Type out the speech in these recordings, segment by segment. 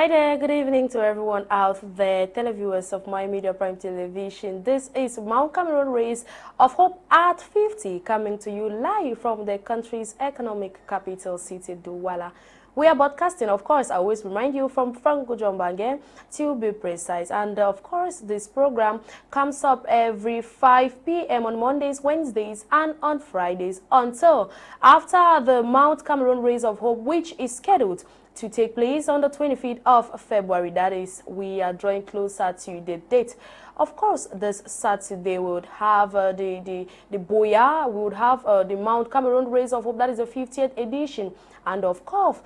Hi there, good evening to everyone out there, televiewers of My Media Prime Television. This is Mount Cameroon Race of Hope at 50, coming to you live from the country's economic capital city, Douala. We are broadcasting, of course, I always remind you, from Franco Jombange to be precise. And of course, this program comes up every 5 p.m. on Mondays, Wednesdays, and on Fridays until after the Mount Cameroon Race of Hope, which is scheduled to take place on the 25th of February. That is, we are drawing closer to the date. Of course, this Saturday we would have the Boya, we would have the Mount Cameroon Race of Hope, that is the 50th edition. And of course,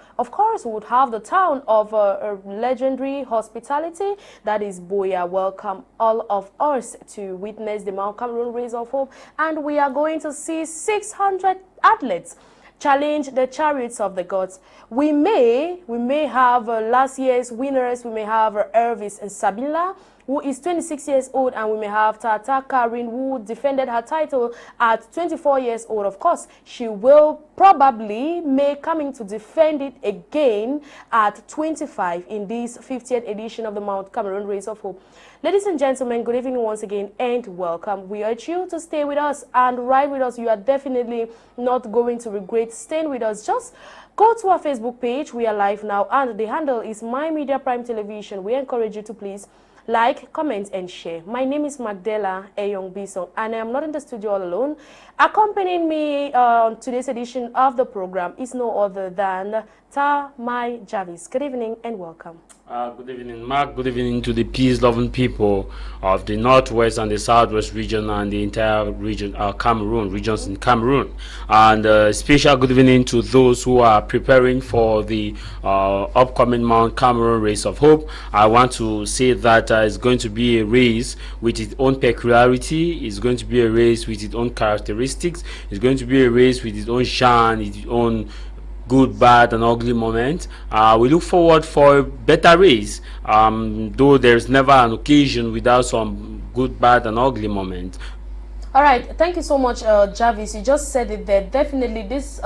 we would have the town of legendary hospitality, that is Boya. Welcome all of us to witness the Mount Cameroon Race of Hope. And we are going to see 600 athletes challenge the chariots of the gods. We may have last year's winners. We may have Elvis and Sabila, who is 26 years old, and we may have Tata Karin, who defended her title at 24 years old. Of course, she will probably coming to defend it again at 25 in this 50th edition of the Mount Cameroon Race of Hope. Ladies and gentlemen, good evening once again and welcome. We urge you to stay with us and ride with us. You are definitely not going to regret staying with us. Just go to our Facebook page. We are live now, and the handle is My Media Prime Television. We encourage you to please like, comment, and share. My name is Macdella, Eyong, and I am not in the studio all alone. Accompanying me on today's edition of the program is no other than Tah Mai Javis. Good evening and welcome. Good evening, Mark. Good evening to the peace-loving people of the Northwest and the Southwest region and the entire region, regions in Cameroon. And special good evening to those who are preparing for the upcoming Mount Cameroon Race of Hope. I want to say that it's going to be a race with its own peculiarity. It's going to be a race with its own characteristics. It's going to be a race with its own shine, its own good, bad, and ugly moment. We look forward for a better race, though there's never an occasion without some good, bad, and ugly moment. All right, thank you so much, Javis. You just said it there. Definitely, this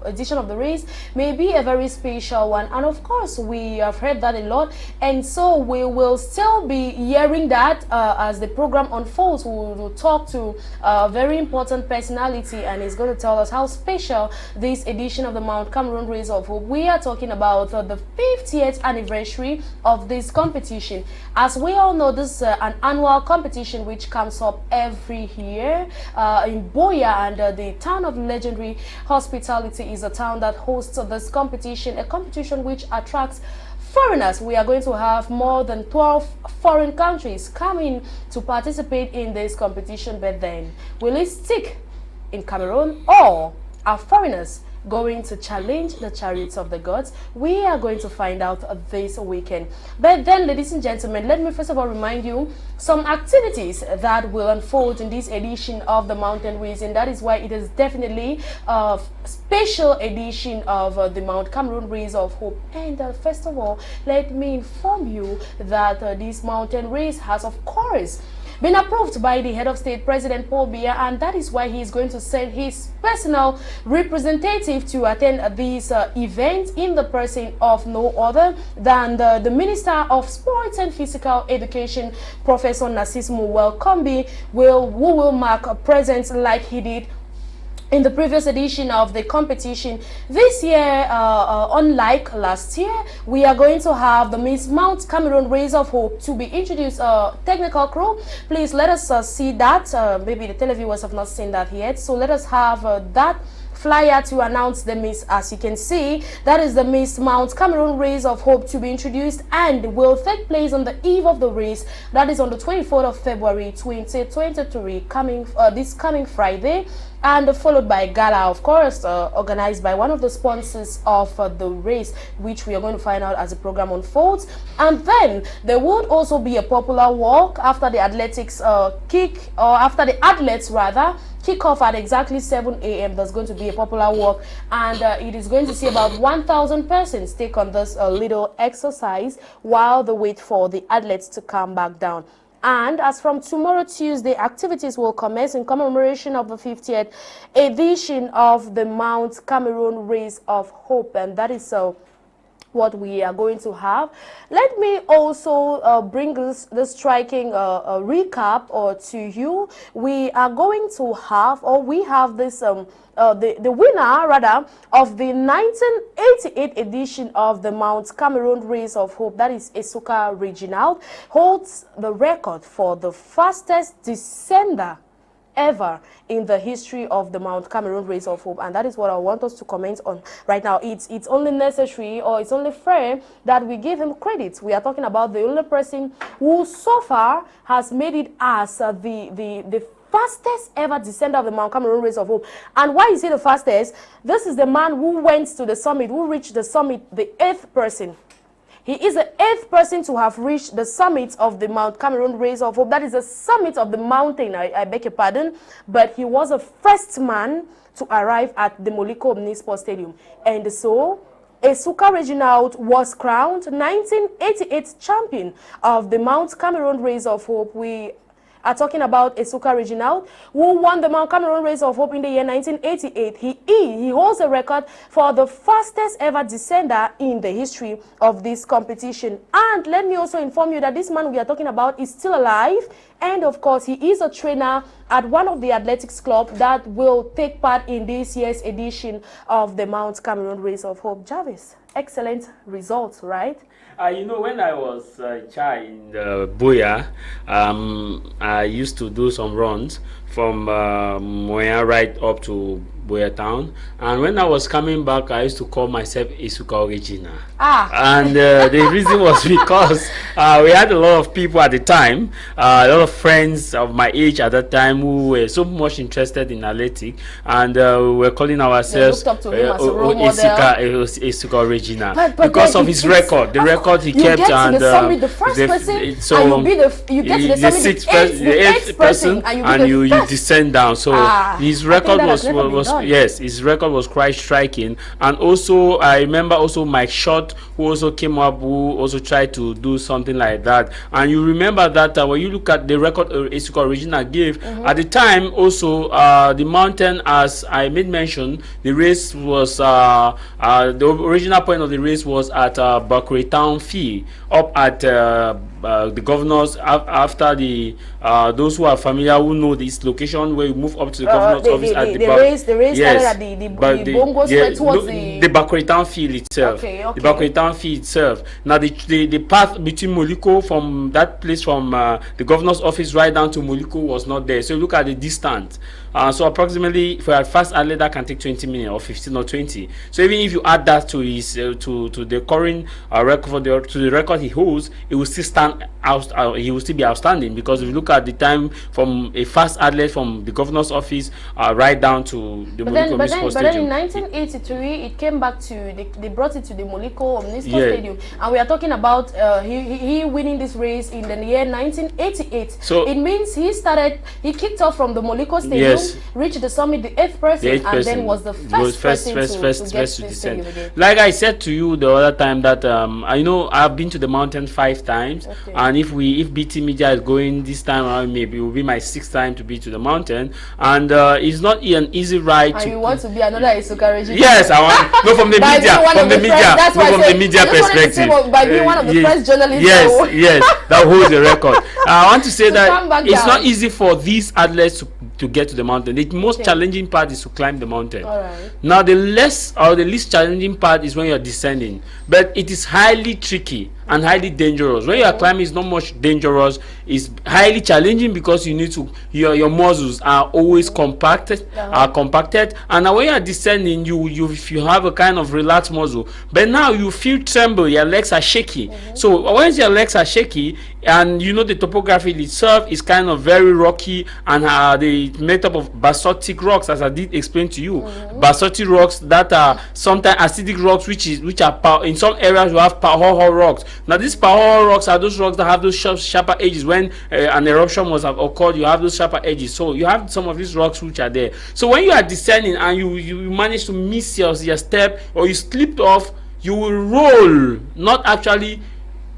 edition of the race may be a very special one. And of course, we have heard that a lot. And so we will still be hearing that as the program unfolds. We will talk to a very important personality, and he's going to tell us how special this edition of the Mount Cameroon Race of Hope. We are talking about the 50th anniversary of this competition. As we all know, this is an annual competition which comes up every year in Boya, and the town of legendary hospitality is a town that hosts this competition, a competition which attracts foreigners. We are going to have more than 12 foreign countries coming to participate in this competition. But then, will it stick in Cameroon, or are foreigners going to challenge the chariots of the gods? We are going to find out this weekend. But then, ladies and gentlemen, let me first of all remind you some activities that will unfold in this edition of the Mountain Race, and that is why it is definitely a special edition of the Mount Cameroon Race of Hope. And first of all, let me inform you that this Mountain Race has, of course, been approved by the head of state, President Paul Biya, and that is why he is going to send his personal representative to attend this event in the person of no other than the Minister of Sports and Physical Education, Professor Nasismu Welkombi, who will mark a presence like he did in the previous edition of the competition. This year, unlike last year, we are going to have the Miss Mount Cameroon Race of Hope to be introduced. Technical crew, please let us see that. Maybe the televiewers have not seen that yet, so let us have that flyer to announce the Miss. As you can see, that is the Miss Mount Cameroon Race of Hope to be introduced and will take place on the eve of the race. That is on the 24th of February 2023, this coming Friday, and followed by gala, of course, organized by one of the sponsors of the race, which we are going to find out as the program unfolds. And then there would also be a popular walk after the athletics after the athletes rather kick off at exactly 7 a.m. There's going to be a popular walk, and it is going to see about 1,000 persons take on this little exercise while they wait for the athletes to come back down. And as from tomorrow, Tuesday, activities will commence in commemoration of the 50th edition of the Mount Cameroon Race of Hope. And that is what we are going to have. Let me also bring this striking recap to you. We are going to have, or we have this the winner rather of the 1988 edition of the Mount Cameroon Race of Hope, that is Esuka Reginald, holds the record for the fastest descender ever in the history of the Mount Cameroon Race of Hope, and that is what I want us to comment on right now. It's only necessary, or it's only fair, that we give him credit. We are talking about the only person who so far has made it as the fastest ever descender of the Mount Cameroon Race of Hope. And why is he the fastest? This is the man who went to the summit, who reached the summit, the 8th person. He is the 8th person to have reached the summit of the Mount Cameroon Race of Hope. That is the summit of the mountain, I beg your pardon. But he was the first man to arrive at the Moliko Omnisport Stadium. And so, Esuka Reginald was crowned 1988 champion of the Mount Cameroon Race of Hope. We are talking about Esuka Reginald, who won the Mount Cameroon Race of Hope in the year 1988. He holds a record for the fastest ever descender in the history of this competition. And let me also inform you that this man we are talking about is still alive. And of course, he is a trainer at one of the athletics club that will take part in this year's edition of the Mount Cameroon Race of Hope. Javis, excellent results, right? You know, when I was a child in Boya, I used to do some runs from Moya right up to Boya town, and when I was coming back, I used to call myself Isuka Regina. And the reason was because we had a lot of people at the time, a lot of friends of my age at that time who were so much interested in athletics, and we were calling ourselves Isuka Regina because of his record, the record he kept, and the first person, so you get to the summit, the 8th person, and you descend down. So his record was yes, his record was quite striking. And also I remember also Mike Short, who also came up, who also tried to do something like that. And you remember that when you look at the record Esuka Regina gave at the time, also the mountain, as I made mention, the race was the original point of the race was at Bakure Town Fee, up at the governors, after the those who are familiar, who know this location, where you move up to the governor's office at the race started at the Bongo Square towards the Bakure Town Field itself. Okay. The Bakure Town Field itself. Now the path between Moliko, from that place, from the governor's office right down to Moliko, was not there. So look at the distance. So approximately for a fast athlete that can take 20 minutes or 15 or 20. So even if you add that to his to the current record, to the record he holds, it will still stand out. He will still be outstanding, because if you look at the time from a fast athlete from the governor's office right down to the Moliko Omnisport Stadium. But then in 1983 it came back to they brought it to the Moliko Omnisport Stadium, and we are talking about he winning this race in the year 1988. So it means he kicked off from the Moliko Stadium, reached the summit, the 8th person, and then was the first to get to the stadium again. Like I said to you the other time that I know I've been to the mountain 5 times, and if BT Media is going this time around, maybe it will be my 6th time to be to the mountain, and it's not an easy ride. And you want to be another Esuka Regina? Yes, I want. No, from the media perspective. By being one of the first journalists. Yes, that holds the record. I want to say that it's not easy for these athletes to get to the mountain. The most challenging part is to climb the mountain. Now the least challenging part is when you're descending, but it is highly tricky and highly dangerous. When you are climbing, it's not much dangerous. It's highly challenging because you need to your muscles are always compacted, and now when you are descending, if you have a kind of relaxed muscle, but now you feel tremble, your legs are shaky. So once your legs are shaky, and you know the topography itself is kind of very rocky, and they made up of basaltic rocks, as I did explain to you. Basaltic rocks that are sometimes acidic rocks, which are in some areas you have power rocks. Now these power rocks are those rocks that have those sharper edges. When an eruption must have occurred, you have those sharper edges. So you have some of these rocks which are there. So when you are descending and you manage to miss your step, or you slipped off, you will roll, not actually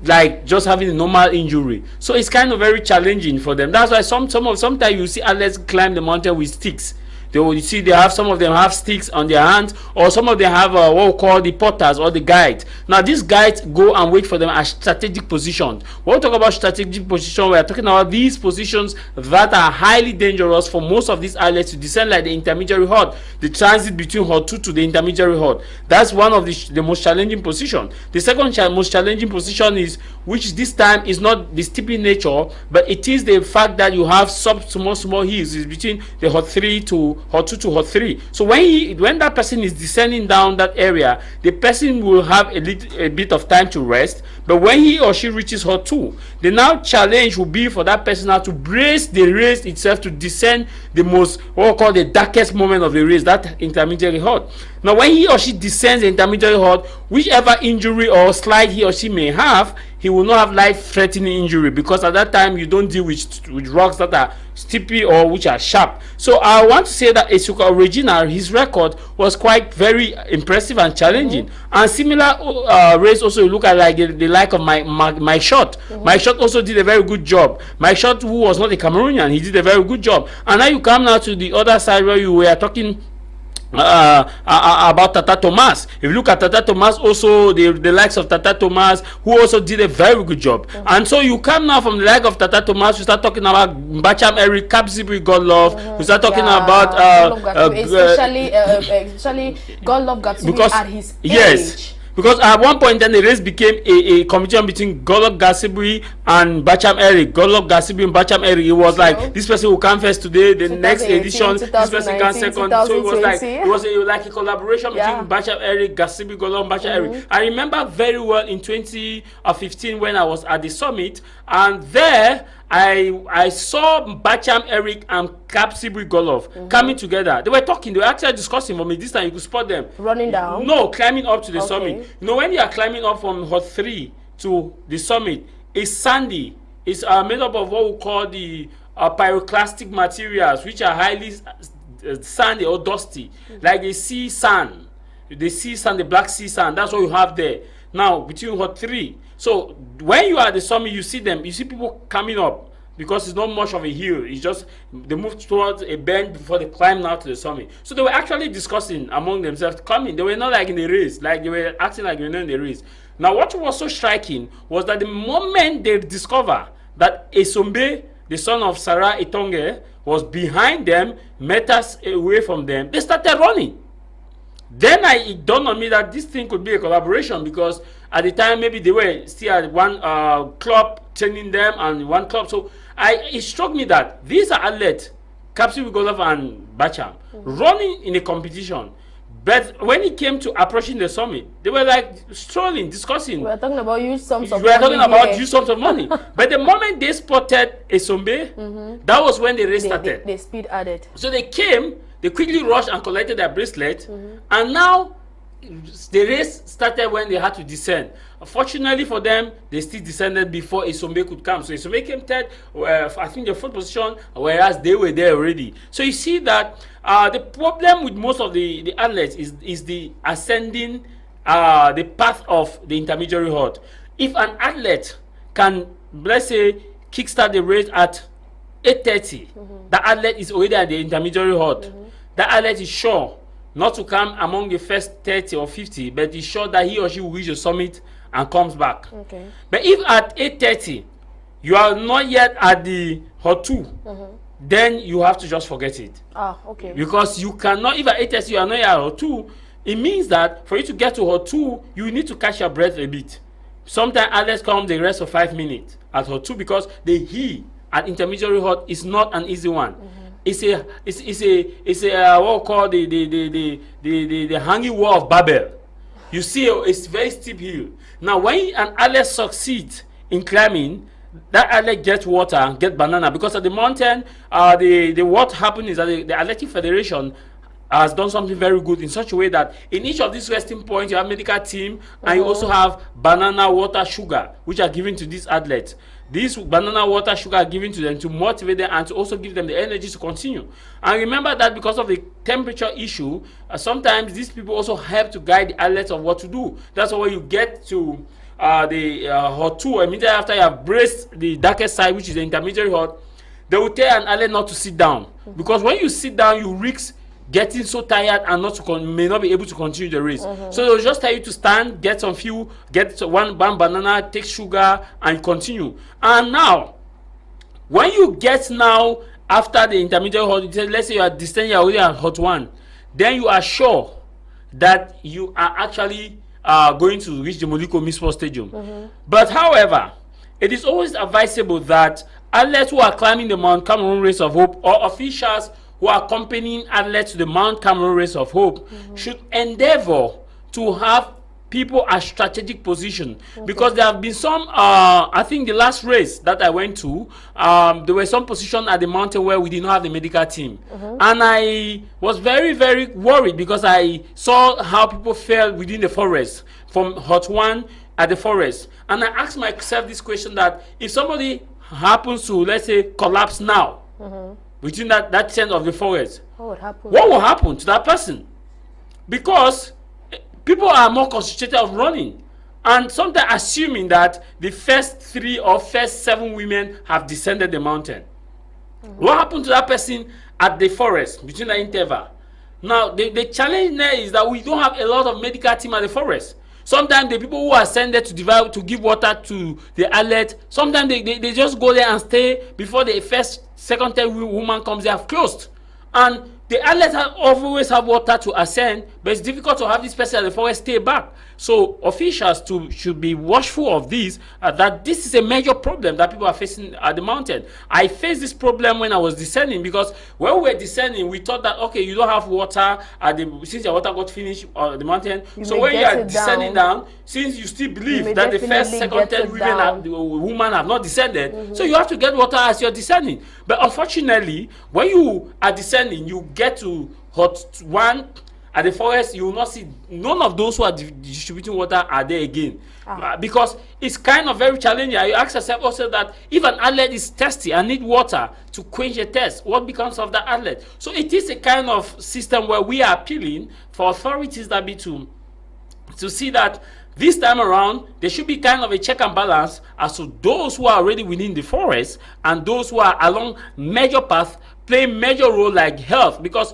like just having a normal injury. So it's kind of very challenging for them. That's why sometimes you see athletes climb the mountain with sticks. They will, you see, they have, some of them have sticks on their hands, or some of them have what we call the porters or the guides. Now these guides go and wait for them at strategic positions. When we talk about strategic position, we are talking about these positions that are highly dangerous for most of these islets to descend, like the intermediary hut, the transit between hut 2 to the intermediary hut. That's one of the most challenging position. The second most challenging position is, which this time is not the steep in nature, but it is the fact that you have small hills. It's between the hut 3 to hut 2 to hut 3. So when that person is descending down that area, the person will have a bit of time to rest. But when he or she reaches hut 2, the now challenge will be for that person now to brace the race itself to descend the most, what we call the darkest moment of the race, that intermediary hut. Now when he or she descends the intermediary hut, whichever injury or slide he or she may have, he will not have life-threatening injury, because at that time you don't deal with rocks that are steepy or which are sharp. So I want to say that Esuka original, his record was quite very impressive and challenging. And similar race also, you look at like the like of my shot. My shot also did a very good job. My shot, who was not a Cameroonian, he did a very good job. And now you come now to the other side where you were talking about Tata Thomas. If you look at Tata Thomas, also the likes of Tata Thomas, who also did a very good job. And so you come now from the like of Tata Thomas, you start talking about Bacham Eric, Capsibri Godlove, you start talking about especially Godlove Gatsby at his age. Because at one point then the race became a competition between Golok Gasibri and Bacham Eric. Golok Gasibri and Bacham Eric. It was like this person will come first today, the next edition this person comes second. So it was like a collaboration between Bacham Eric, Gasibri, Golok, Bacham Eric. I remember very well in 2015 when I was at the summit, and there I saw Bacham Eric and Capsibri Golov coming together. They were talking, they were actually discussing. For me, this time you could spot them running down. No, climbing up to the summit. You know, when you are climbing up from hut 3 to the summit, it's sandy. It's made up of what we call the pyroclastic materials, which are highly sandy or dusty, like the sea sand, the Black Sea sand. That's what you have there. Now between hut 3. So when you are at the summit, you see them. You see people coming up because it's not much of a hill. It's just they move towards a bend before they climb now to the summit. So they were actually discussing among themselves coming. They were not like in the race, like they were acting like they were in the race. Now what was so striking was that the moment they discover that Esombe, the son of Sarah Etonge, was behind them, meters away from them, they started running. Then it dawned on me that this thing could be a collaboration, because at the time maybe they were still at one club training them and one club. So it struck me that these are athletes, Kapsi Golov and Bacham, running in a competition. But when it came to approaching the summit, they were like strolling, discussing. We were talking about huge sums of money. We were talking about huge sums of money. But the moment they spotted Esombe, that was when the race started. The speed added. So they came. They quickly rushed and collected their bracelet, and now the race started when they had to descend. Fortunately for them, they still descended before Esombe could come. So Esombe came third, I think the fourth position, whereas they were there already. So you see that the problem with most of the athletes is the ascending the path of the intermediary hut. If an athlete can, let's say, kickstart the race at 8:30, the athlete is already at the intermediary hut. The athlete is sure not to come among the first 30 or 50, but is sure that he or she will reach the summit and comes back. But if at 8:30 you are not yet at the hut 2, then you have to just forget it. Because you cannot, if at 8:30 you are not at hut 2, it means that for you to get to hut 2, you need to catch your breath a bit. Sometimes athletes come the rest of 5 minutes at hut 2 because the hill at intermediary hut is not an easy one. It's a what we call the hanging wall of Babel. You see, it's very steep hill. Now, when an athlete succeeds in climbing, that athlete gets water, get banana, because at the mountain, what happened is that the Athletic Federation has done something very good in such a way that in each of these resting points, you have medical team, and you also have banana, water, sugar, which are given to these athletes. These banana, water, sugar are given to them to motivate them and to also give them the energy to continue. And remember that because of the temperature issue, sometimes these people also help to guide the athletes of what to do. That's why you get to the hut 2, immediately after you have braced the darkest side, which is the intermediary hut, they will tell an athlete not to sit down. Because when you sit down, you risk getting so tired and may not be able to continue the race. So they'll just tell you to stand, get some fuel, get one banana, take sugar, and continue. And now, when you get now after the intermediate hot, let's say you are descending, you are already at hot 1, then you are sure that you are actually going to reach the Moliko Misport Stadium. But however, it is always advisable that athletes who are climbing the Mount Cameroon Race of Hope, or officials who are accompanying athletes to the Mount Cameroon Race of Hope, should endeavor to have people at strategic position, because there have been some I think the last race that I went to, there were some position at the mountain where we did not have the medical team, and I was very, very worried because I saw how people fell within the forest from hot 1 at the forest, and I asked myself this question, that if somebody happens to, let's say, collapse now within that sense of the forest, what will happen to that person? Because people are more concentrated on running, and sometimes assuming that the first 3 or first 7 women have descended the mountain. What happened to that person at the forest between the interval? Now, the challenge there is that we don't have a lot of medical team at the forest. Sometimes the people who are sent there to give water to the athlete, sometimes they just go there and stay before the first, second, third woman comes. They have closed. And the athletes always have water to ascend, but it's difficult to have this person at the forest stay back. So officials should be watchful of this, that this is a major problem that people are facing at the mountain. I faced this problem when I was descending, because when we were descending, we thought that, okay, you don't have water since your water got finished on the mountain. So when you are descending down, since you still believe that the first, second, third woman have not descended, so you have to get water as you're descending. But unfortunately, when you are descending, you get to hot 1 at the forest, you will not see none of those who are distributing water are there again, because it's kind of very challenging. You ask yourself also that if an athlete is thirsty and need water to quench a thirst, what becomes of that athlete? So it is a kind of system where we are appealing for authorities that be to see that this time around there should be kind of a check and balance as to those who are already within the forest and those who are along major paths play major role like health, because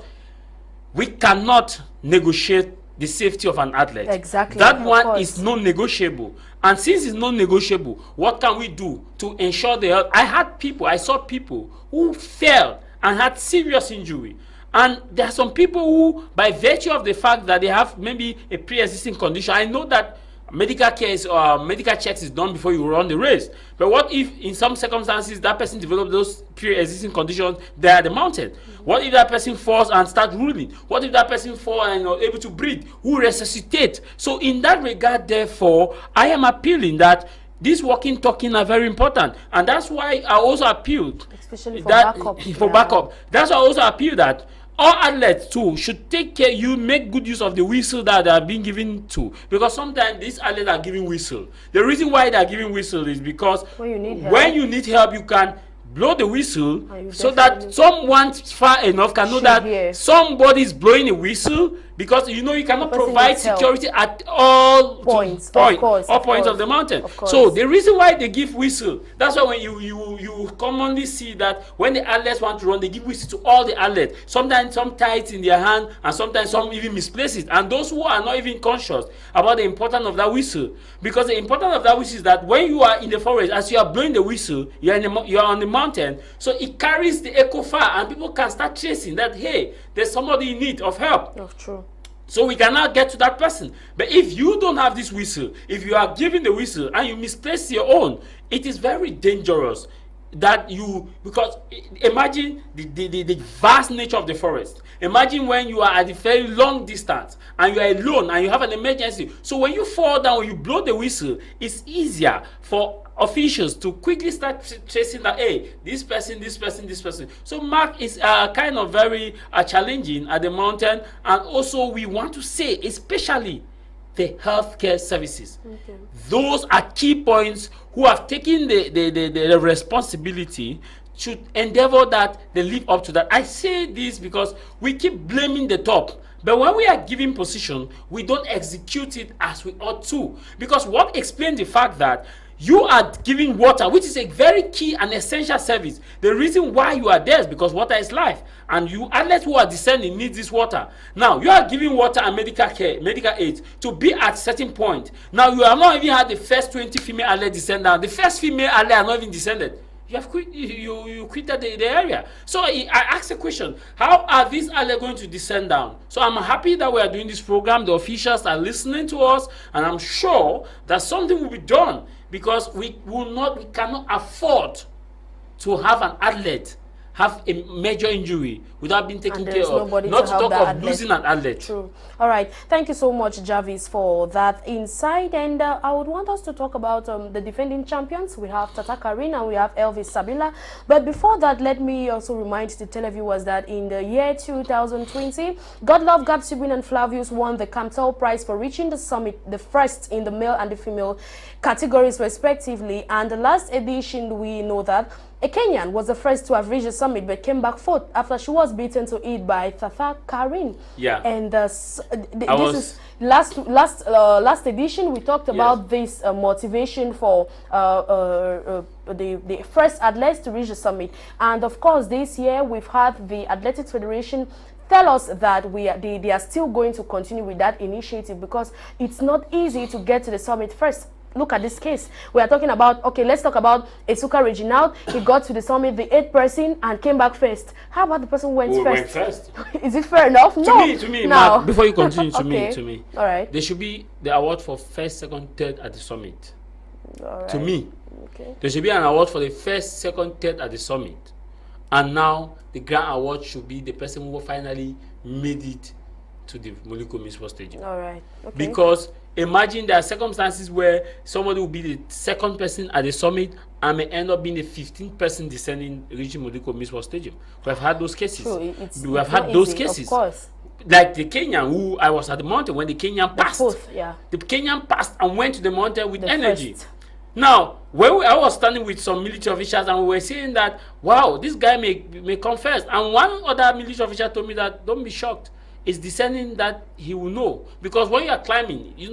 we cannot negotiate the safety of an athlete. Exactly. That one is non-negotiable. And since it's non-negotiable, what can we do to ensure the health? I saw people who fell and had serious injury. And there are some people who, by virtue of the fact that they have maybe a pre-existing condition, I know that medical checks is done before you run the race. But what if in some circumstances that person develops those pre-existing conditions there at the mountain? What if that person falls and starts ruling? What if that person falls and not able to breathe? Who resuscitate? So in that regard, therefore, I am appealing that these walking, talking are very important, and that's why I also appealed, especially for backup. For backup. That's why I also appeal that all athletes too should take care. You make good use of the whistle that they are being given to, because sometimes these athletes are giving whistle. The reason why they are giving whistle is because when you need help, you can blow the whistle so that someone far enough can know that somebody is blowing a whistle, because you know you cannot provide security at all points of the mountain. So the reason why they give whistle, that's why when you commonly see that when the athletes want to run, they give whistle to all the athletes. Sometimes some tie it in their hand, and sometimes some even misplace it. And those who are not even conscious about the importance of that whistle, because the importance of that whistle is that when you are in the forest, as you are blowing the whistle, you are on the mountain, so it carries the echo far, and people can start chasing that, hey, there's somebody in need of help. True. So we cannot get to that person. But if you don't have this whistle, if you are giving the whistle and you misplace your own, it is very dangerous. Because imagine the vast nature of the forest. Imagine when you are at a very long distance and you are alone and you have an emergency. So when you fall down, you blow the whistle, it's easier for officials to quickly start tracing that, hey, this person. So Mark is kind of very challenging at the mountain. And also we want to say, especially the healthcare services. Those are key points who have taken the responsibility should endeavor that they live up to that. I say this because we keep blaming the top, but when we are given position, we don't execute it as we ought to. Because what explains the fact that You are giving water, which is a very key and essential service. The reason why you are there is because water is life, and you athletes who are descending need this water. Now you are giving water and medical care, medical aid to be at certain point. Now you have not even had the first 20 female athletes descend down. The first female athlete are not even descended. You have quit. You quitted the area. So I asked the question: how are these athletes going to descend down? So I'm happy that we are doing this program. The officials are listening to us, and I'm sure that something will be done, because we cannot afford to have an athlete have a major injury without being taken care of. Not to talk of losing an athlete. True. All right. Thank you so much, Javis, for that insight. And I would want us to talk about the defending champions. We have Tata Karin and we have Elvis Sabila. But before that, let me also remind the televiewers that in the year 2020, Godlove, Gabsibin, and Flavius won the Camtel Prize for reaching the summit, the first in the male and the female categories respectively. And the last edition, we know that a Kenyan was the first to have reached the summit but came back fourth after she was beaten to it by Tata Karin. Yeah. And this is last edition we talked about this motivation for the first athletes to reach the summit. And of course this year we've had the Athletics Federation tell us that they are still going to continue with that initiative, because it's not easy to get to the summit first. Look at this case. We are talking about, okay, let's talk about Esuka Reginald. He got to the summit, the 8th person, and came back first. How about the person who went first? Is it fair enough? No. To me, Mark, before you continue, to me. All right. There should be the award for first, second, third at the summit. All right. To me. Okay. There should be an award for the first, second, third at the summit. And now the grand award should be the person who finally made it to the Moliko Miss World Stadium. All right. Okay. Because imagine there are circumstances where somebody will be the second person at the summit and may end up being the 15th person descending reaching Moliko Miss World Stadium. We have had those cases. True. We have had those cases. Of course. Like the Kenyan, who I was at the mountain when the Kenyan passed. The Kenyan passed and went to the mountain with energy. Now, when I was standing with some military officials and we were saying that, wow, this guy may come first. And one other military official told me that, don't be shocked. It's descending that he will know, because when you are climbing, it's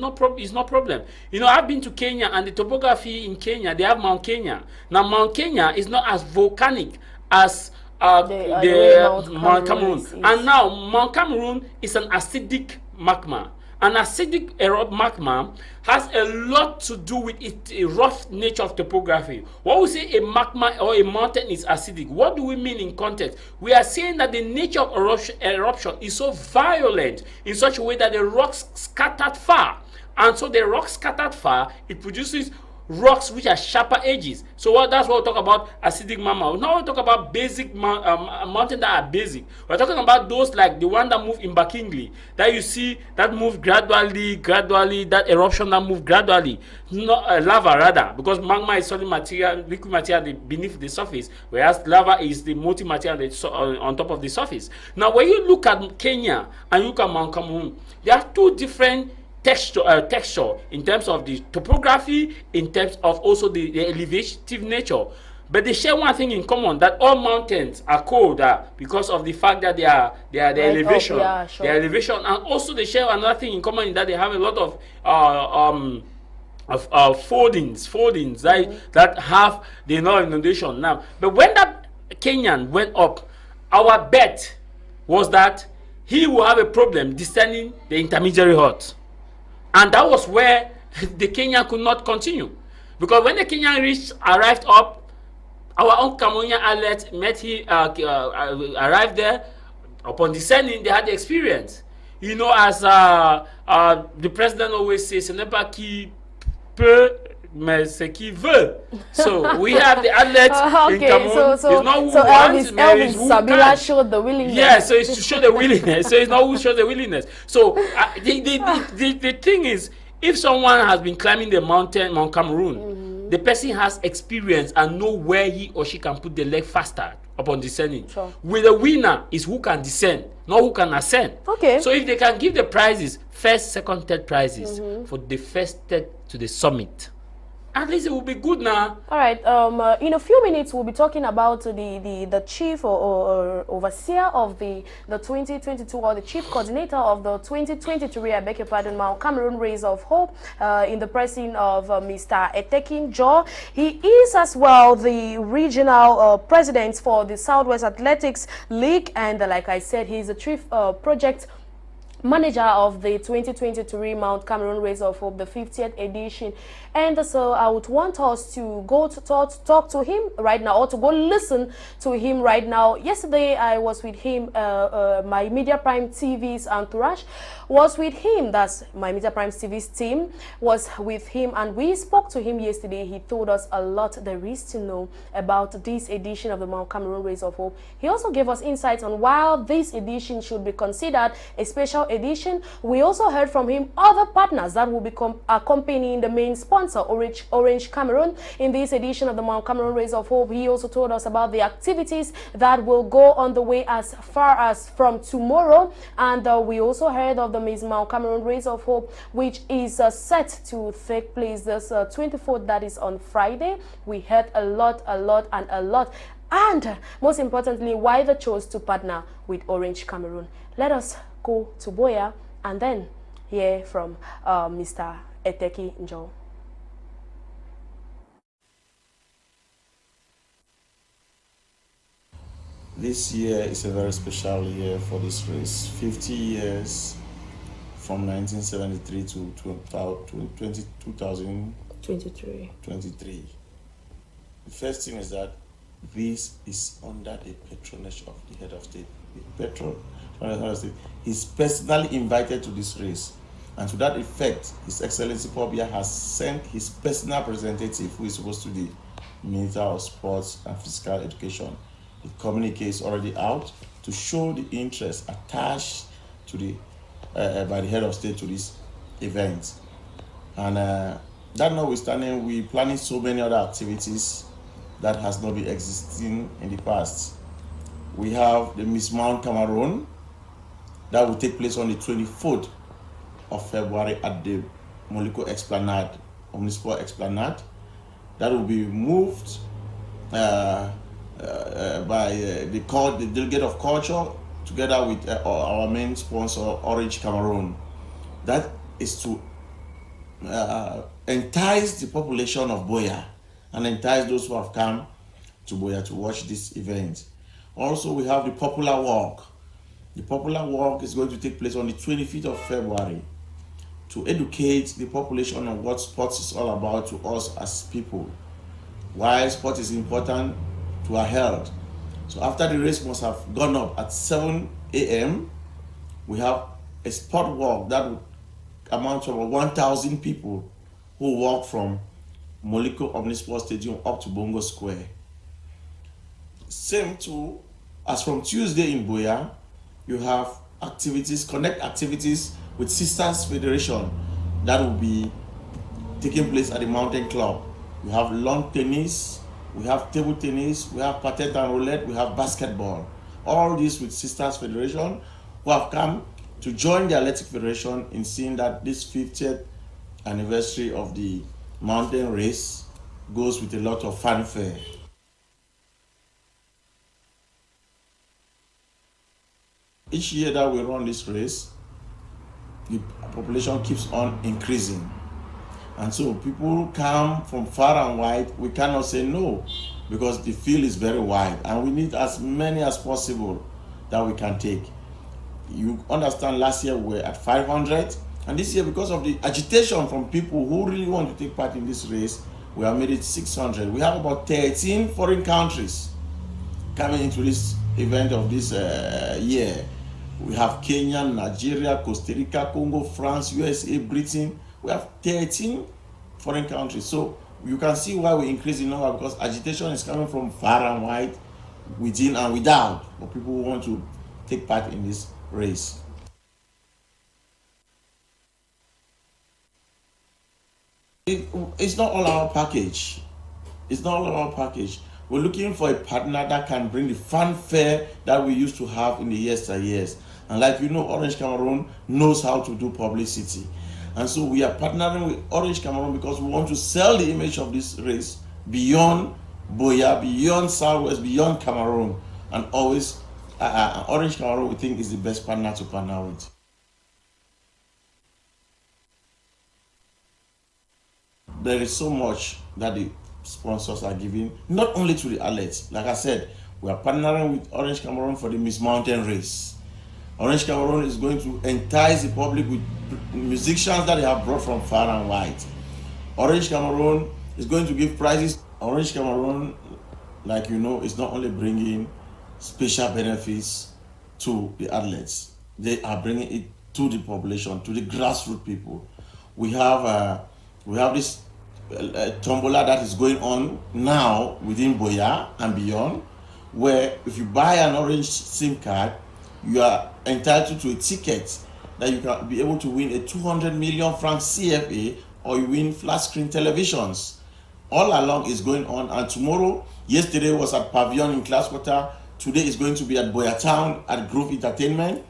not problem. You know, I've been to Kenya, and the topography in Kenya, they have Mount Kenya. Now, Mount Kenya is not as volcanic as Mount Cameroon. And now Mount Cameroon is an acidic magma. An acidic magma has a lot to do with its rough nature of topography. When we say a magma or a mountain is acidic, what do we mean in context? We are saying that the nature of eruption is so violent in such a way that the rocks scattered far. And so the rocks scattered far, it produces rocks which are sharper edges. So that's what we talk about acidic magma. Now we talk about basic mountains that are basic. We're talking about those like the one that move in Bakingli, that you see that move gradually, that eruption that move gradually. Not lava rather, because magma is solid material, liquid material beneath the surface, whereas lava is the molten material that's on top of the surface. Now when you look at Kenya and you look at Mount Cameroon, there are two different texture in terms of the topography, in terms of also the elevative nature, but they share one thing in common, that all mountains are cold because of the fact that they are the elevation, their elevation, and also they share another thing in common in that they have a lot of foldings that have the inundation now. But when that Kenyan went up, our bet was that he will have a problem descending the intermediary hut. And that was where the Kenyan could not continue. Because when the Kenyan arrived up, our own Cameroonian athlete arrived there. Upon descending, they had the experience. You know, as the president always says, ce n'est pas qui peut, mais c'est qui veut. So we have the athletes in Cameroon. It's not who wants, Elvis Sabila showed the willingness. Yeah, so it's to show the willingness. So it's not who shows the willingness. So the thing is, if someone has been climbing the mountain, Mount Cameroon, the person has experience and know where he or she can put the leg faster upon descending. Sure. With the winner is who can descend, not who can ascend. Okay. So if they can give the prizes, first, second, third prizes for the first third to the summit, At least it will be good now. All right. In a few minutes, we'll be talking about the chief or overseer of the 2022, or the chief coordinator of the 2023, I beg your pardon, Cameroon Rays of Hope, in the person of Mr. Etekinjo. He is as well the regional president for the Southwest Athletics League, and like I said, he's the chief project manager of the 2023 Mount Cameroon Race of Hope, the 50th edition. And so I would want us to go to talk to him right now, or to go listen to him right now. Yesterday I was with him, my Media Prime TV's entourage was with him. That's my Media Prime TV's team was with him, and we spoke to him yesterday. He told us a lot there is to know about this edition of the Mount Cameroon Race of Hope. He also gave us insights on why this edition should be considered a special edition. We also heard from him other partners that will be accompanying the main sponsor, Orange Cameroon, in this edition of the Mount Cameroon Race of Hope. He also told us about the activities that will go on the way as far as from tomorrow, and we also heard of the Mount Cameroon Race of Hope, which is set to take place this 24th, that is on Friday. We heard a lot, and most importantly, why they chose to partner with Orange Cameroon. Let us go to Boya and then hear from Mr. Etekinjo. This year is a very special year for this race. 50 years from 1973 to 2023. The first thing is that this is under the patronage of the head of state. He's personally invited to this race, and to that effect, His Excellency Paul Biya has sent his personal representative, who is supposed to be Minister of Sports and Physical Education. The communique is already out to show the interest attached to the by the head of state to this event. And that notwithstanding, we're planning so many other activities that has not been existing in the past. We have the Miss Mount Cameroon that will take place on the 24th of February at the Moliko Esplanade, Municipal Esplanade. That will be moved by the Delegate of Culture together with our main sponsor, Orange Cameroon. That is to entice the population of Boya and entice those who have come to Boya to watch this event. Also, we have the Popular Walk. The Popular Walk is going to take place on the 25th of February to educate the population on what sports is all about to us as people, why sport is important to our health. So after the race must have gone up at 7 a.m., we have a sport walk that would amount to about 1,000 people who walk from Moliko Omnisport Stadium up to Bongo Square. Same too, as from Tuesday in Boya, you have activities, connect activities with Sisters Federation that will be taking place at the Mountain Club. We have lawn tennis, we have table tennis, we have patet and roulette, we have basketball. All this with Sisters Federation, who have come to join the Athletic Federation in seeing that this 50th anniversary of the mountain race goes with a lot of fanfare. Each year that we run this race, the population keeps on increasing. And so people come from far and wide. We cannot say no, because the field is very wide and we need as many as possible that we can take. You understand, last year we were at 500, and this year, because of the agitation from people who really want to take part in this race, we have made it 600. We have about 13 foreign countries coming into this event of this year. We have Kenya, Nigeria, Costa Rica, Congo, France, USA, Britain. We have 13 foreign countries. So you can see why we increase in number, because agitation is coming from far and wide, within and without, for people who want to take part in this race. It's not all our package. It's not all our package. We're looking for a partner that can bring the fanfare that we used to have in the yesteryears. And like you know, Orange Cameroon knows how to do publicity. And so we are partnering with Orange Cameroon because we want to sell the image of this race beyond Boya, beyond Southwest, beyond Cameroon, and always Orange Cameroon we think is the best partner to partner with. There is so much that the sponsors are giving, not only to the athletes. Like I said, we are partnering with Orange Cameroon for the Miss Mountain race. Orange Cameroon is going to entice the public with musicians that they have brought from far and wide. Orange Cameroon is going to give prizes. Orange Cameroon, like you know, is not only bringing special benefits to the athletes, they are bringing it to the population, to the grassroots people. We have this tombola that is going on now within Boya and beyond, where if you buy an orange SIM card, you are entitled to a ticket that you can be able to win a 200 million franc CFA, or you win flat screen televisions. All along is going on, and tomorrow, yesterday was at Pavilion in Classwater, today is going to be at Boya Town at Groove Entertainment.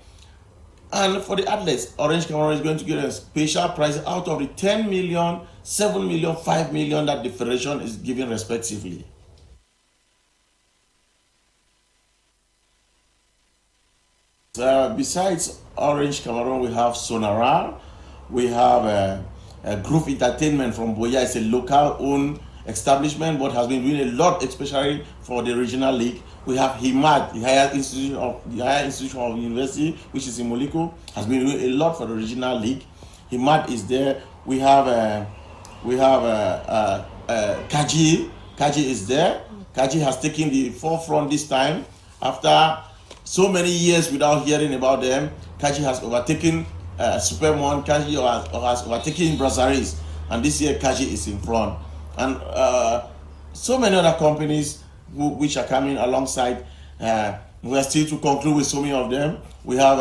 And for the athletes, Orange Cameroon is going to get a special prize out of the 10 million, 7 million, 5 million that the federation is giving respectively. Besides Orange Cameroon, we have Sonara, we have Groove Entertainment from Boya. It's a local owned establishment but has been doing a lot, especially for the regional league. We have HIMAD, the Higher Institution of University, which is in Moliko, has been doing a lot for the regional league. HIMAD is there. We have Kaji. Kaji is there. Kaji has taken the forefront this time. After so many years without hearing about them, Kaji has overtaken Supermon. Kaji has overtaken Brassaris, and this year Kaji is in front. And so many other companies which are coming alongside. We are still to conclude with so many of them. We have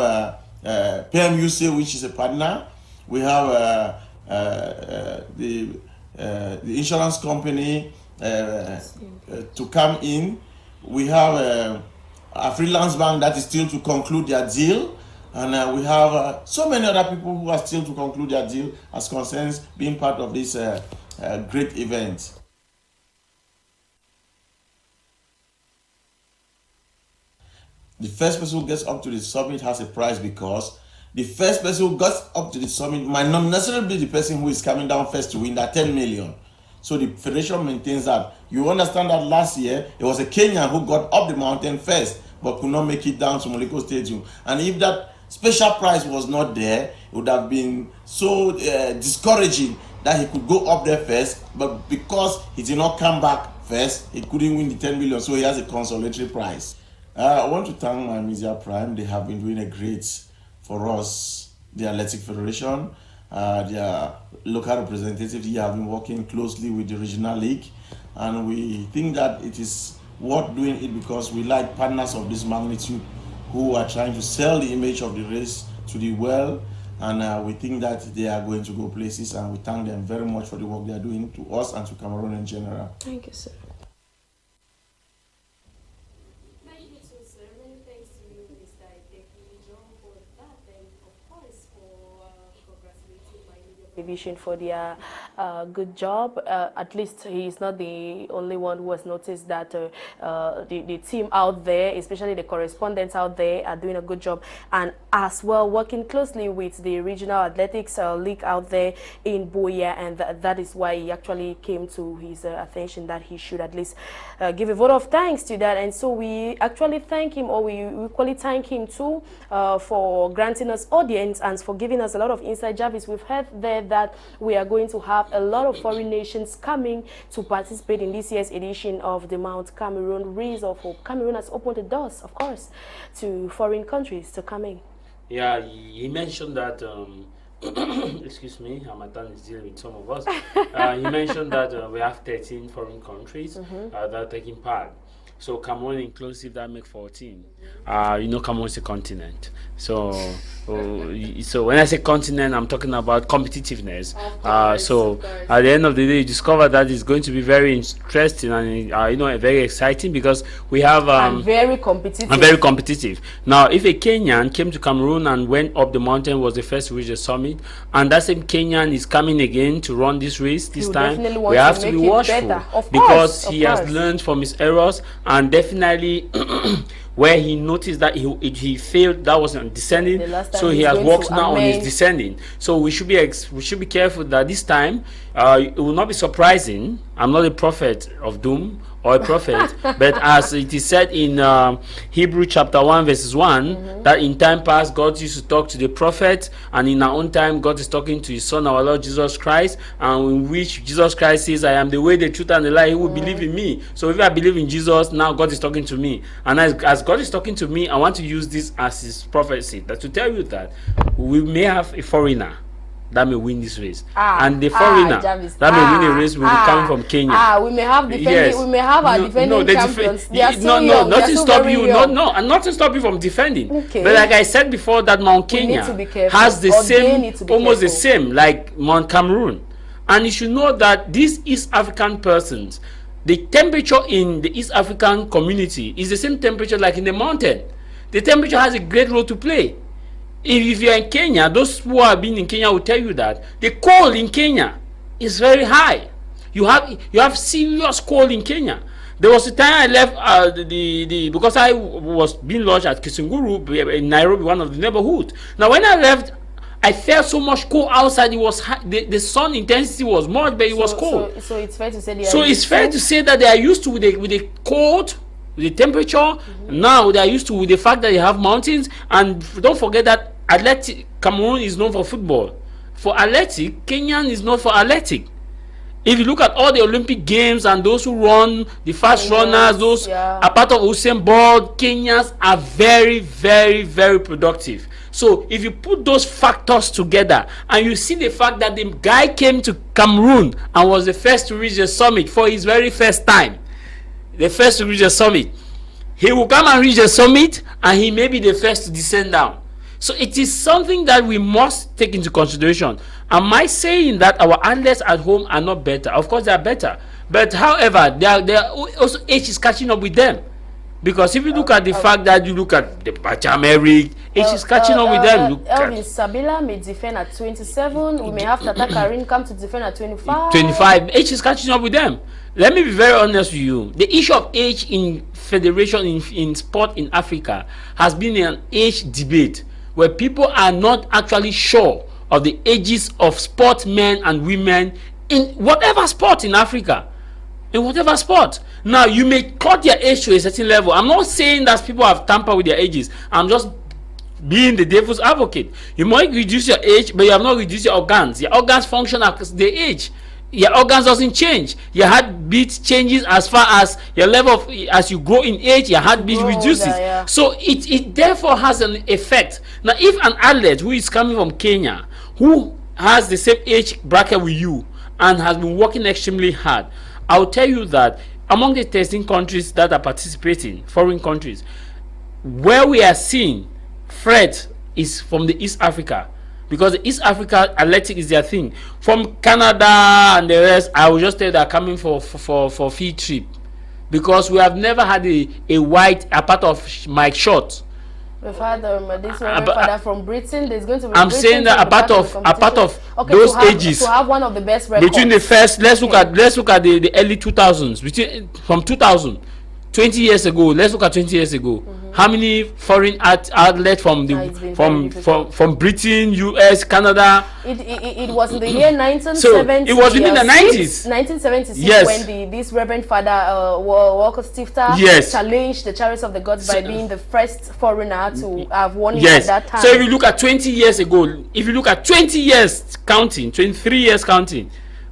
PMUC, which is a partner. We have the insurance company to come in. We have a freelance bank that is still to conclude their deal. And we have so many other people who are still to conclude their deal as concerns being part of this great event. The first person who gets up to the summit has a prize, because the first person who gets up to the summit might not necessarily be the person who is coming down first to win that 10 million. So the federation maintains that. You understand that last year, it was a Kenyan who got up the mountain first but could not make it down to Moliko Stadium. And if that special prize was not there, it would have been so discouraging that he could go up there first, but because he did not come back first, he couldn't win the 10 million, so he has a consolatory prize. I want to thank my Media Prime. They have been doing a great for us, the Athletic Federation, their local representatives. They have been working closely with the regional league, and we think that it is worth doing it because we like partners of this magnitude who are trying to sell the image of the race to the world, and we think that they are going to go places, and we thank them very much for the work they are doing to us and to Cameroon in general. Thank you, sir. Division for their good job. At least he is not the only one who has noticed that the team out there, especially the correspondents out there, are doing a good job, and as well working closely with the regional athletics league out there in Boya, and that is why he actually came to his attention that he should at least give a vote of thanks to that. And so we actually thank him, or we equally thank him too, for granting us audience and for giving us a lot of insight. Javis, we've heard there that we are going to have a lot of foreign nations coming to participate in this year's edition of the Mount Cameroon Race of Hope. Cameroon has opened the doors, of course, to foreign countries to come in. Yeah, he mentioned that, excuse me, my tongue is dealing with some of us. He mentioned that we have 13 foreign countries that are taking part. So Cameroon inclusive, that make 14. Cameroon is a continent. So so when I say continent, I'm talking about competitiveness. So at the end of the day, you discover that it's going to be very interesting and very exciting, because we have and very competitive. and very competitive. Now, if a Kenyan came to Cameroon and went up the mountain, was the first to reach the summit, and that same Kenyan is coming again to run this race this time, we have to be watchful, because he has learned from his errors, and definitely where he noticed that he failed, that was on descending, so he has worked now on his descending. So we should be careful that this time it will not be surprising. I'm not a prophet of doom or a prophet, but as it is said in Hebrew chapter 1 verses 1, that in time past God used to talk to the prophet, and in our own time God is talking to his son, our Lord Jesus Christ, and in which Jesus Christ says, I am the way, the truth, and the life. He will believe in me. So if I believe in Jesus, now God is talking to me, and as God is talking to me, I want to use this as his prophecy, that to tell you that we may have a foreigner that may win this race, and the foreigner Javis, that may win a race will be coming from Kenya. We may have defending, we may have our defending champions. They are still young. Nothing stop you. And nothing stop you from defending. Okay. But like I said before, that Mount Kenya has the same, almost the same, like Mount Cameroon, and you should know that these East African persons, the temperature in the East African community is the same temperature like in the mountain. The temperature has a great role to play. If you're in Kenya, those who have been in Kenya will tell you that the cold in Kenya is very high. You have serious cold in Kenya. There was a time I left because I was being lodged at Kisunguru in Nairobi, one of the neighborhoods. Now when I left, I felt so much cold outside. It was the sun intensity was much, but it was cold. So it's fair to say that they are used to with the cold, the temperature. Now they are used to with the fact that they have mountains. And don't forget that Cameroon is known for football. For athletic, Kenyan is known for athletic. If you look at all the Olympic games and those who run, the fast runners, those are part of Usain Bolt, Kenyans are very, very, very productive. So if you put those factors together and you see the fact that the guy came to Cameroon and was the first to reach the summit for his very first time, the first to reach the summit, he will come and reach the summit and he may be the first to descend down. So it is something that we must take into consideration. Am I saying that our athletes at home are not better? Of course they are better, but however they are also age is catching up with them, because if you look at the fact that you look at the Bachameric, age is catching up with them. Elvin Sabila may defend at 27. We may have Tata Karin come to defend at 25. 25. Age is catching up with them. Let me be very honest with you. The issue of age in federation in sport in Africa has been an age debate, where people are not actually sure of the ages of sportsmen and women in whatever sport in Africa. In whatever sport. Now, you may cut their age to a certain level. I'm not saying that people have tampered with their ages. I'm just being the devil's advocate. You might reduce your age, but you have not reduced your organs. Your organs function as they age. Your organs doesn't change. Your heartbeat changes as far as your level of, as you grow in age, your heartbeat reduces. So it therefore has an effect. Now, if an athlete who is coming from Kenya, who has the same age bracket with you and has been working extremely hard, I will tell you that among the testing countries that are participating, foreign countries, where we are seeing threat is from the East Africa. Because the East Africa athletic is their thing. From Canada and the rest, I will just tell you they're coming for field trip, because we have never had a white, apart of Mike Short. We've had this father from Britain. There's going to be. I'm saying that apart of those ages, to have one of the best records. Between the first, let's look at the early 2000s. From 2000, 20 years ago. Let's look at 20 years ago. How many foreign athletes from Britain, US, Canada? It was in the year 1970. So it was within the 90s. 1976, yes, when this Reverend Father Walker Stifter, yes, challenged the chariots of the gods by being the first foreigner to have won it yes, at that time. So if you look at 20 years ago, if you look at 20 years counting, 23 years counting,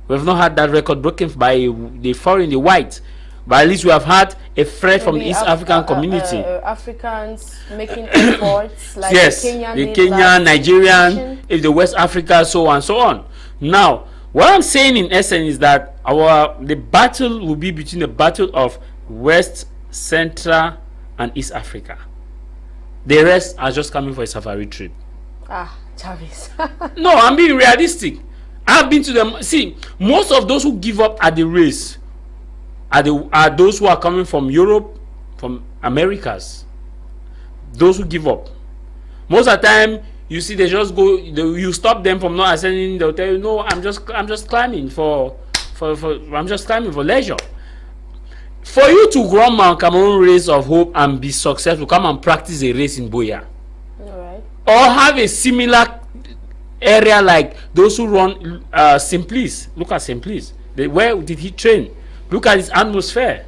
we've not had that record broken by the foreign, the white. But at least we have had a threat from the East African community. Africans making efforts, like yes, the Kenyan, Nigerian, if the West Africa, so on and so on. Now, what I'm saying in essence is that the battle will be between the battle of West Central, and East Africa. The rest are just coming for a safari trip. Ah, Javis. No, I'm being realistic. I've been to them. See, most of those who give up at the race are those who are coming from Europe, from Americas. Those who give up. Most of the time, you see, they just go. You stop them from not ascending. They'll tell you, "No, I'm just climbing I'm just climbing for leisure." For you to run Mount Cameroon Race of Hope and be successful, come and practice a race in Boya. All right. Or have a similar area like those who run Simplice. Look at Simplice. Where did he train? Look at his atmosphere.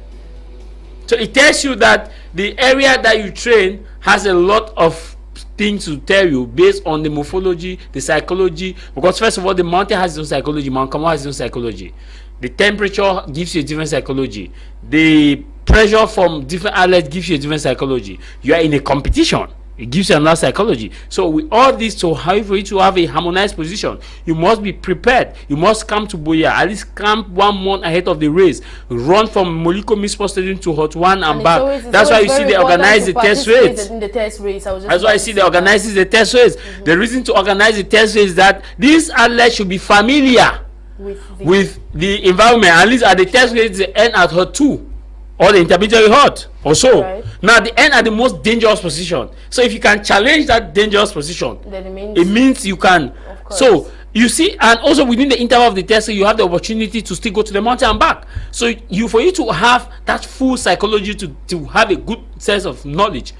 So it tells you that the area that you train has a lot of things to tell you based on the morphology, the psychology. Because first of all, the mountain has its own psychology. Mount Cameroon has its own psychology. The temperature gives you a different psychology. The pressure from different outlets gives you a different psychology. You are in a competition. It gives you another psychology. So with all this, for you to have a harmonized position, you must be prepared. You must come to Boya, at least camp 1 month ahead of the race. Run from Moliko Misport Stadium to Hot One and back. That's why you see they organize the test race. That's why you see they organize the test race. The reason to organize the test race is that these athletes should be familiar with the environment. At least at the test race, they end at Hot 2. Or the intermediary hot or so. Right. Now the end at the most dangerous position. So if you can challenge that dangerous position, then it means you can. So you see, and also within the interval of the test, you have the opportunity to still go to the mountain and back. So for you to have that full psychology to have a good sense of knowledge,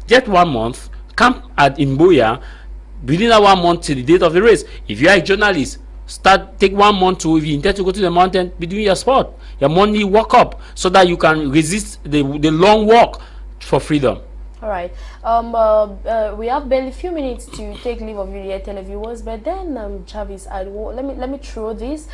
get 1 month, camp at Boya within that 1 month till the date of the race. If you are a journalist, take 1 month to, if you intend to go to the mountain, be doing your sport, your morning walk up, so that you can resist the long walk for freedom. All right. We have barely a few minutes to take leave of you, dear televiewers. But then, Javis, let me throw this.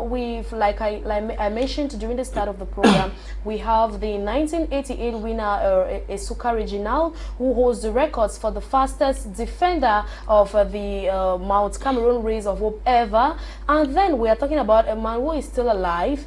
We've like I mentioned during the start of the program, we have the 1988 winner, Esuka Regional, who holds the records for the fastest defender of the Mount Cameroon Race of Hope ever. And then we are talking about a man who is still alive.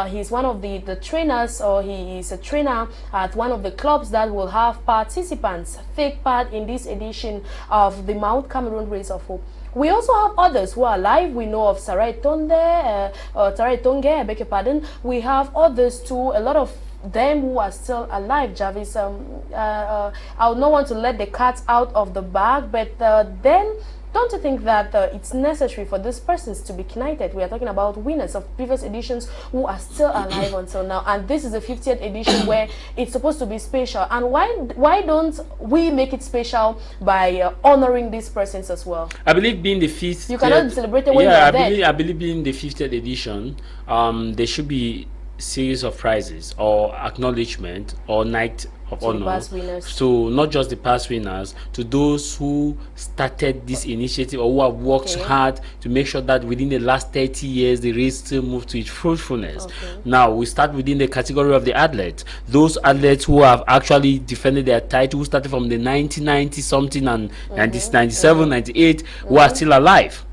He's one of the trainers, or he is a trainer at one of the clubs that will have participants take part in this edition of the Mount Cameroon Race of Hope. We also have others who are alive. We know of Tarai Tonge, I beg your pardon. We have others too, a lot of them who are still alive, Javis. I would not want to let the cat out of the bag, but then don't you think that it's necessary for these persons to be knighted? We are talking about winners of previous editions who are still alive until now, and this is the 50th edition where it's supposed to be special. And why don't we make it special by honoring these persons as well? I believe being the 50th, you cannot celebrate it when you are dead. I believe being the 50th edition, there should be series of prizes or acknowledgement or night of honor. So not just the past winners, to those who started this initiative or who have worked hard to make sure that within the last 30 years the race still moved to its fruitfulness. Now we start within the category of the athletes, those athletes who have actually defended their title, who started from the 1990 something and 97, 98, who are still alive.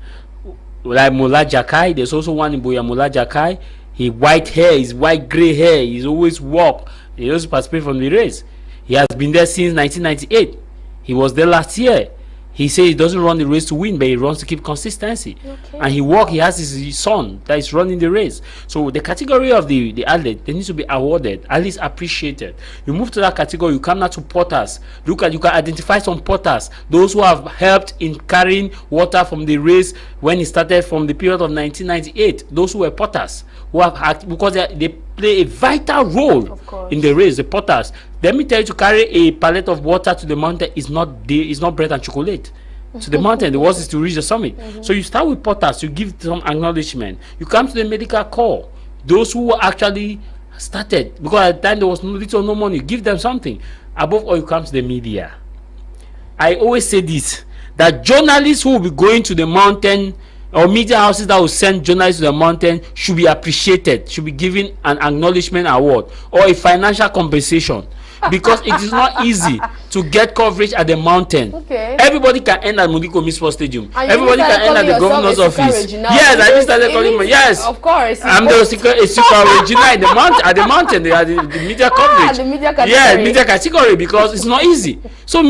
Like Mola Jakai, there's also one in Boya, Mola Jakai. He white hair, his white gray hair, he's always walk. He also participated from the race. He has been there since 1998. He was there last year. He says he doesn't run the race to win, but he runs to keep consistency. And he has his son that is running the race. So the category of the athlete, they need to be awarded, at least appreciated. You move to that category, you come now to porters. You can identify some porters, those who have helped in carrying water from the race when it started from the period of 1998. Those who were porters, who have because they play a vital role in the race. The porters, let me tell you, to carry a pallet of water to the mountain is not bread and chocolate. To the mountain, the worst is to reach the summit. So you start with porters, you give some acknowledgement. You come to the medical corps, those who actually started, because at the time there was little or no money, give them something. Above all, you come to the media. I always say this, that journalists who will be going to the mountain, or media houses that will send journalists to the mountain, should be appreciated, should be given an acknowledgement award or a financial compensation. because it is not easy to get coverage at the mountain. Okay. Everybody can end at Mudikomi Sports Stadium. And Everybody can end at the governor's office. Yes, I just started calling me. Yes, of course. I'm the Esuka Regina at the mountain. They are the media coverage. The media category. Yeah, media category, because it's not easy. So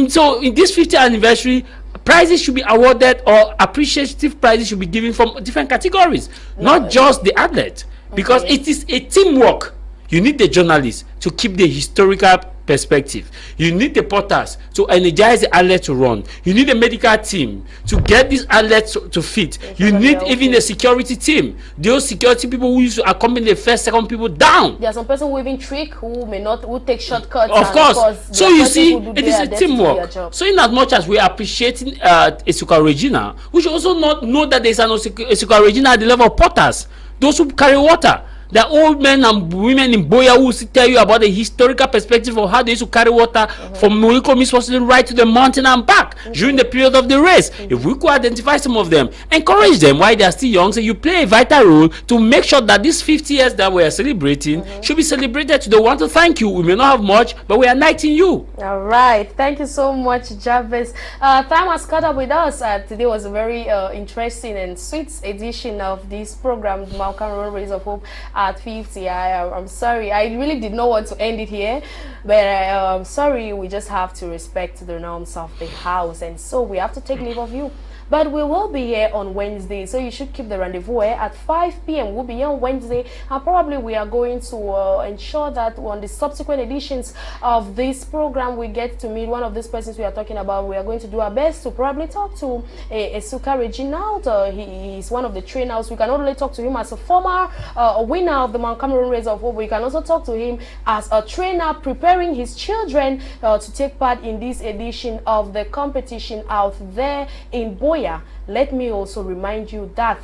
in this 50th anniversary, prizes should be awarded, or appreciative prizes should be given from different categories, not just the athlete, because it is a teamwork. You need the journalists to keep the historical perspective. You need the porters to energize the athlete to run. You need a medical team to get these athletes to fit. You need even a security team. Those security people who used to accompany the first, second people down. There are some person who even trick, who take shortcuts. Of course. So you see, it is a teamwork. So in as much as we are appreciating Esuka Regina, we should also not know that there is an Esuka Regina at the level of porters, those who carry water. The old men and women in Boya who tell you about the historical perspective of how they used to carry water from Morikomi Sports right to the mountain and back during the period of the race. If we could identify some of them, encourage them while they are still young, so you play a vital role to make sure that these 50 years that we are celebrating should be celebrated. To the want to thank you. We may not have much, but we are knighting you. All right. Thank you so much, Javis. Time has caught up with us. Today was a very interesting and sweet edition of this program, Cameroon Rays of Hope at 50. I'm sorry, I really did not want to end it here, but I'm sorry, we just have to respect the norms of the house, and so we have to take leave of you. But we will be here on Wednesday, so you should keep the rendezvous here at 5 p.m. We'll be here on Wednesday, and probably we are going to ensure that on the subsequent editions of this program, we get to meet one of these persons we are talking about. We are going to do our best to probably talk to Esuka Regina. He is one of the trainers. We can not only talk to him as a former winner of the Mount Cameroon Race of Hope, we can also talk to him as a trainer preparing his children to take part in this edition of the competition out there in Boya. Let me also remind you that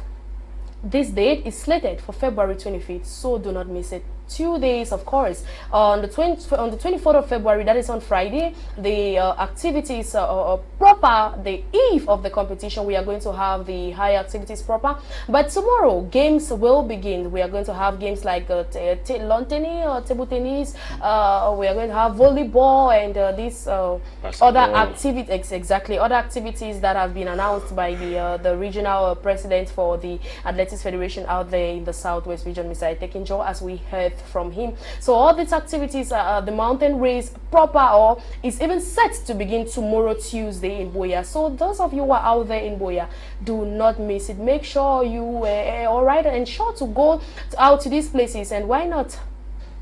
this date is slated for February 25th, so do not miss it. 2 days, of course. On the 24th of February, that is on Friday, the activities proper, the eve of the competition, we are going to have the high activities proper. But tomorrow, games will begin. We are going to have games like lawn tennis or table tennis. We are going to have volleyball and these other activities, exactly, other activities that have been announced by the regional president for the Athletics Federation out there in the Southwest region, Mr. Tekinjo, as we heard from him. So all these activities, the mountain race proper or is even set to begin tomorrow, Tuesday, in Boya. So those of you who are out there in Boya, do not miss it. Make sure you all right, and sure to go out to these places, and why not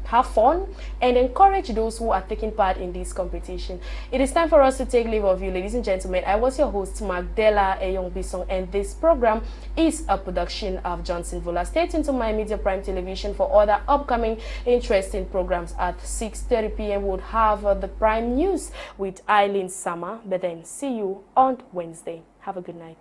have fun and encourage those who are taking part in this competition. It is time for us to take leave of you, ladies and gentlemen. I was your host, Macdella Eyong, and this program is a production of Johnson Vola. Stay tuned to My Media Prime Television for other upcoming interesting programs. At 6:30 p.m. we'll have the Prime News with Eileen Sama, but then see you on Wednesday. Have a good night.